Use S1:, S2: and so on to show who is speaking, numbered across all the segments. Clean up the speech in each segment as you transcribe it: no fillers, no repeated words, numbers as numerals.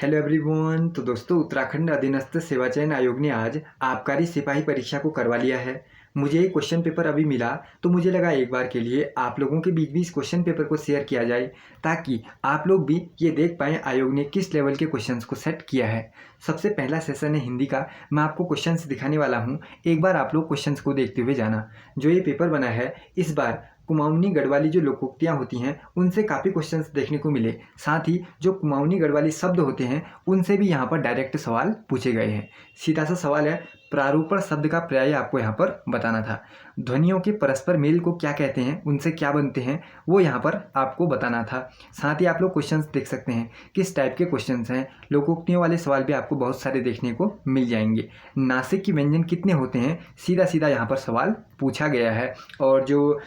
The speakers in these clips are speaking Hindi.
S1: Hello everyone. तो दोस्तों, उत्तराखंड अधीनस्थ सेवा चयन आयोग ने आज आबकारी सिपाही परीक्षा को करवा लिया है। मुझे ये क्वेश्चन पेपर अभी मिला तो मुझे लगा एक बार के लिए आप लोगों के बीच भी इस क्वेश्चन पेपर को शेयर किया जाए, ताकि आप लोग भी ये देख पाएँ आयोग ने किस लेवल के क्वेश्चंस को सेट किया है। सबसे पहला सेशन है हिंदी का। मैं आपको क्वेश्चंस दिखाने वाला हूँ, एक बार आप लोग क्वेश्चंस को देखते हुए जाना। जो ये पेपर बना है, इस बार कुमाऊनी गढ़वाली जो लोकोक्तियाँ होती हैं उनसे काफ़ी क्वेश्चंस देखने को मिले। साथ ही जो कुमाऊनी गढ़वाली शब्द होते हैं उनसे भी यहाँ पर डायरेक्ट सवाल पूछे गए हैं। सीधा सा सवाल है, प्रारूपण शब्द का पर्याय आपको यहाँ पर बताना था। ध्वनियों के परस्पर मेल को क्या कहते हैं, उनसे क्या बनते हैं, वो यहाँ पर आपको बताना था। साथ ही आप लोग क्वेश्चंस देख सकते हैं किस टाइप के क्वेश्चंस हैं। लोकोक्तियों वाले सवाल भी आपको बहुत सारे देखने को मिल जाएंगे। नासिक की व्यंजन कितने होते हैं, सीधा सीधा यहाँ पर सवाल पूछा गया है। और जो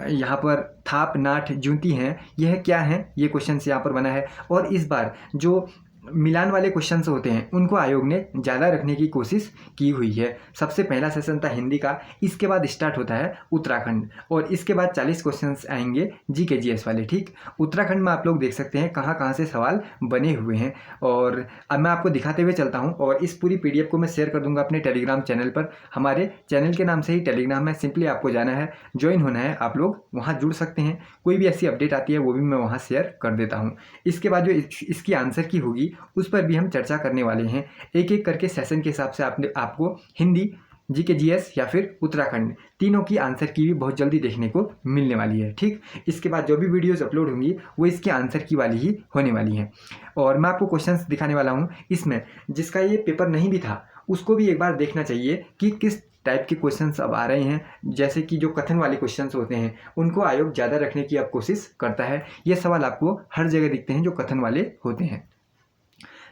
S1: यहाँ पर थाप, नाठ, जूती हैं, यह क्या हैं, ये क्वेश्चंस यहाँ पर बना है। और इस बार जो मिलान वाले क्वेश्चंस होते हैं उनको आयोग ने ज़्यादा रखने की कोशिश की हुई है। सबसे पहला सेशन था हिंदी का, इसके बाद स्टार्ट होता है उत्तराखंड, और इसके बाद 40 क्वेश्चंस आएंगे जीके जीएस वाले। ठीक, उत्तराखंड में आप लोग देख सकते हैं कहाँ कहाँ से सवाल बने हुए हैं। और अब मैं आपको दिखाते हुए चलता हूँ, और इस पूरी PDF को मैं शेयर कर दूंगा अपने टेलीग्राम चैनल पर। हमारे चैनल के नाम से ही टेलीग्राम है, सिंपली आपको जाना है, ज्वाइन होना है, आप लोग वहाँ जुड़ सकते हैं। कोई भी ऐसी अपडेट आती है वो भी मैं वहाँ शेयर कर देता हूँ। इसके बाद जो इसकी आंसर की होगी उस पर भी हम चर्चा करने वाले हैं। एक एक करके सेशन के हिसाब से आपको हिंदी, जीके जीएस या फिर उत्तराखंड, तीनों की आंसर की भी बहुत जल्दी देखने को मिलने वाली है। ठीक, इसके बाद जो भी वीडियोस अपलोड होंगी वो इसके आंसर की वाली ही होने वाली हैं। और मैं आपको क्वेश्चंस दिखाने वाला हूँ, इसमें जिसका ये पेपर नहीं भी था उसको भी एक बार देखना चाहिए कि किस टाइप के क्वेश्चंस अब आ रहे हैं। जैसे कि जो कथन वाले क्वेश्चंस होते हैं उनको आयोग ज़्यादा रखने की अब कोशिश करता है। ये सवाल आपको हर जगह दिखते हैं जो कथन वाले होते हैं।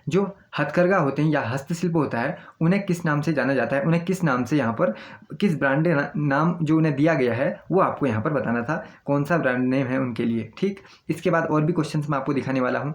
S1: जो हथकरघा होते हैं या हस्तशिल्प होता है, उन्हें किस नाम से जाना जाता है, उन्हें किस नाम से यहाँ पर किस ब्रांड नाम जो उन्हें दिया गया है वो आपको यहाँ पर बताना था, कौन सा ब्रांड नेम है उनके लिए। ठीक, इसके बाद और भी क्वेश्चंस मैं आपको दिखाने वाला हूँ।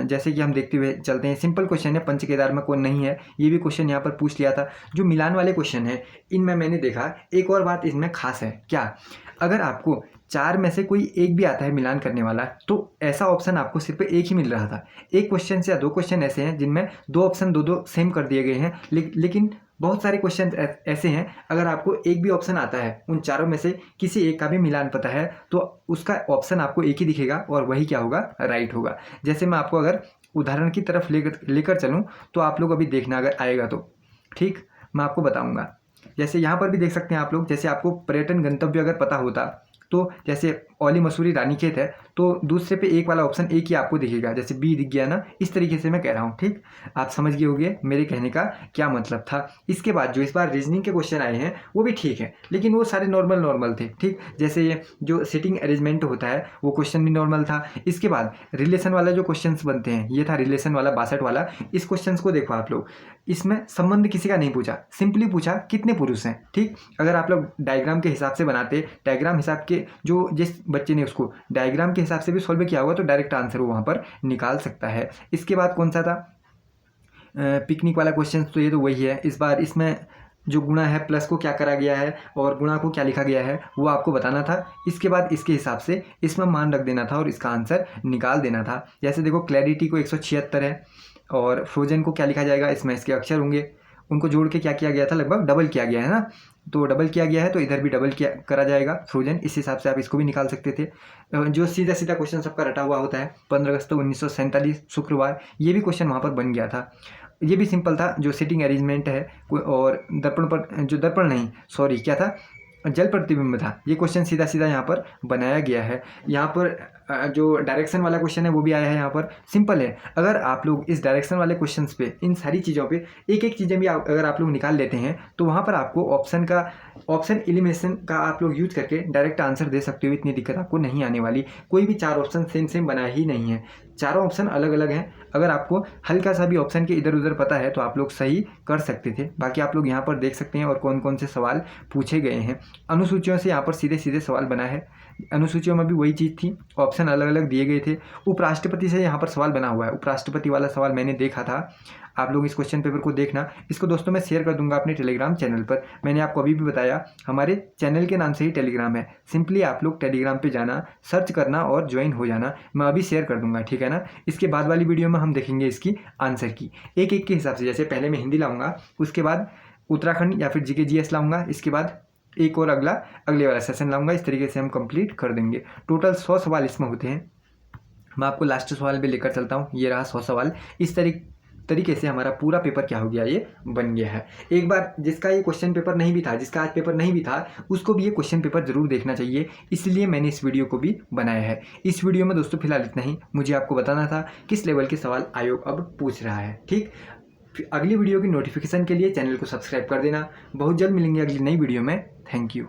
S1: जैसे कि हम देखते हुए चलते हैं, सिंपल क्वेश्चन है, पंच केदार में कौन नहीं है, ये भी क्वेश्चन यहाँ पर पूछ लिया था। जो मिलान वाले क्वेश्चन है इनमें मैंने देखा एक और बात इसमें खास है, क्या, अगर आपको 4 में से कोई एक भी आता है मिलान करने वाला, तो ऐसा ऑप्शन आपको सिर्फ एक ही मिल रहा था। एक क्वेश्चन से या 2 क्वेश्चन ऐसे हैं जिनमें 2 ऑप्शन दो सेम कर दिए गए हैं, लेकिन बहुत सारे क्वेश्चन ऐसे हैं अगर आपको एक भी ऑप्शन आता है, उन चारों में से किसी एक का भी मिलान पता है, तो उसका ऑप्शन आपको एक ही दिखेगा और वही क्या होगा, राइट होगा। जैसे मैं आपको अगर उदाहरण की तरफ लेकर चलूँ तो आप लोग अभी देखना, अगर आएगा तो ठीक मैं आपको बताऊँगा। जैसे यहाँ पर भी देख सकते हैं आप लोग, जैसे आपको पर्यटन गंतव्य अगर पता होता तो जैसे औली मसूरी रानीखेत है तो दूसरे पे एक वाला ऑप्शन एक ही आपको दिखेगा, जैसे बी दिख गया ना, इस तरीके से मैं कह रहा हूँ। ठीक, आप समझ गए होंगे मेरे कहने का क्या मतलब था। इसके बाद जो इस बार रीजनिंग के क्वेश्चन आए हैं वो भी ठीक है, लेकिन वो सारे नॉर्मल थे। ठीक, जैसे ये जो सिटिंग अरेंजमेंट होता है वो क्वेश्चन भी नॉर्मल था। इसके बाद रिलेशन वाला जो क्वेश्चन बनते हैं, ये था रिलेशन वाला 62 वाला। इस क्वेश्चन को देखो आप लोग, इसमें संबंध किसी का नहीं पूछा, सिंपली पूछा कितने पुरुष हैं। ठीक, अगर आप लोग डायग्राम के हिसाब से बनाते, डायग्राम हिसाब के जो जिस बच्चे ने उसको डायग्राम के हिसाब से भी सॉल्व किया होगा तो डायरेक्ट आंसर वो वहाँ पर निकाल सकता है। इसके बाद कौन सा था, पिकनिक वाला क्वेश्चन, तो ये तो वही है। इस बार इसमें जो गुणा है, प्लस को क्या करा गया है और गुणा को क्या लिखा गया है वो आपको बताना था। इसके बाद इसके हिसाब से इसमें मान रख देना था और इसका आंसर निकाल देना था। जैसे देखो, क्लैरिटी को 176 है और फ्रोजन को क्या लिखा जाएगा, इसमें इसके अक्षर होंगे, उनको जोड़ के क्या किया गया था, लगभग डबल किया गया है ना, तो डबल किया गया है तो इधर भी डबल किया करा जाएगा फ्रोजन। इस हिसाब से आप इसको भी निकाल सकते थे। जो सीधा सीधा क्वेश्चन सबका रटा हुआ होता है, 15 अगस्त 1947 शुक्रवार, ये भी क्वेश्चन वहाँ पर बन गया था। ये भी सिंपल था। जो सिटिंग अरेंजमेंट है और दर्पण पर, जो दर्पण नहीं सॉरी क्या था, जल प्रतिबिंब था, ये क्वेश्चन सीधा सीधा यहाँ पर बनाया गया है। यहाँ पर जो डायरेक्शन वाला क्वेश्चन है वो भी आया है यहाँ पर, सिंपल है। अगर आप लोग इस डायरेक्शन वाले क्वेश्चंस पे, इन सारी चीज़ों पे एक एक चीज़ें भी अगर आप लोग निकाल लेते हैं तो वहाँ पर आपको ऑप्शन एलिमिनेशन का आप लोग यूज करके डायरेक्ट आंसर दे सकते हो। इतनी दिक्कत आपको नहीं आने वाली। कोई भी 4 ऑप्शन सेम बना ही नहीं है, चारों ऑप्शन अलग अलग हैं। अगर आपको हल्का सा भी ऑप्शन के इधर उधर पता है तो आप लोग सही कर सकते थे। बाकी आप लोग यहाँ पर देख सकते हैं और कौन कौन से सवाल पूछे गए हैं। अनुसूचियों से यहाँ पर सीधे सीधे सवाल बना है। अनुसूचियों में भी वही चीज़ थी, ऑप्शन अलग अलग दिए गए थे। उपराष्ट्रपति से यहाँ पर सवाल बना हुआ है, उपराष्ट्रपति वाला सवाल मैंने देखा था। आप लोग इस क्वेश्चन पेपर को देखना। इसको दोस्तों मैं शेयर कर दूंगा अपने टेलीग्राम चैनल पर। मैंने आपको अभी भी बताया हमारे चैनल के नाम से ही टेलीग्राम है, सिंपली आप लोग टेलीग्राम पे जाना, सर्च करना और ज्वाइन हो जाना। मैं अभी शेयर कर दूंगा, ठीक है ना। इसके बाद वाली वीडियो में हम देखेंगे इसकी आंसर की एक एक के हिसाब से। जैसे पहले मैं हिंदी लाऊंगा, उसके बाद उत्तराखंड या फिर जीके जीएस लाऊंगा, इसके बाद एक और अगले वाला सेशन लाऊंगा। इस तरीके से हम कंप्लीट कर देंगे। टोटल 100 सवाल इसमें होते हैं। मैं आपको लास्ट सवाल पे लेकर चलता हूँ। ये रहा 100 सवाल। इस तरीके से हमारा पूरा पेपर क्या हो गया, ये बन गया है। एक बार जिसका ये क्वेश्चन पेपर नहीं भी था, जिसका आज पेपर नहीं भी था, उसको भी ये क्वेश्चन पेपर जरूर देखना चाहिए, इसलिए मैंने इस वीडियो को भी बनाया है। इस वीडियो में दोस्तों फिलहाल इतना ही। मुझे आपको बताना था किस लेवल के सवाल आयोग अब पूछ रहा है, ठीक। अगली वीडियो की नोटिफिकेशन के लिए चैनल को सब्सक्राइब कर देना। बहुत जल्द मिलेंगे अगली नई वीडियो में। Thank you.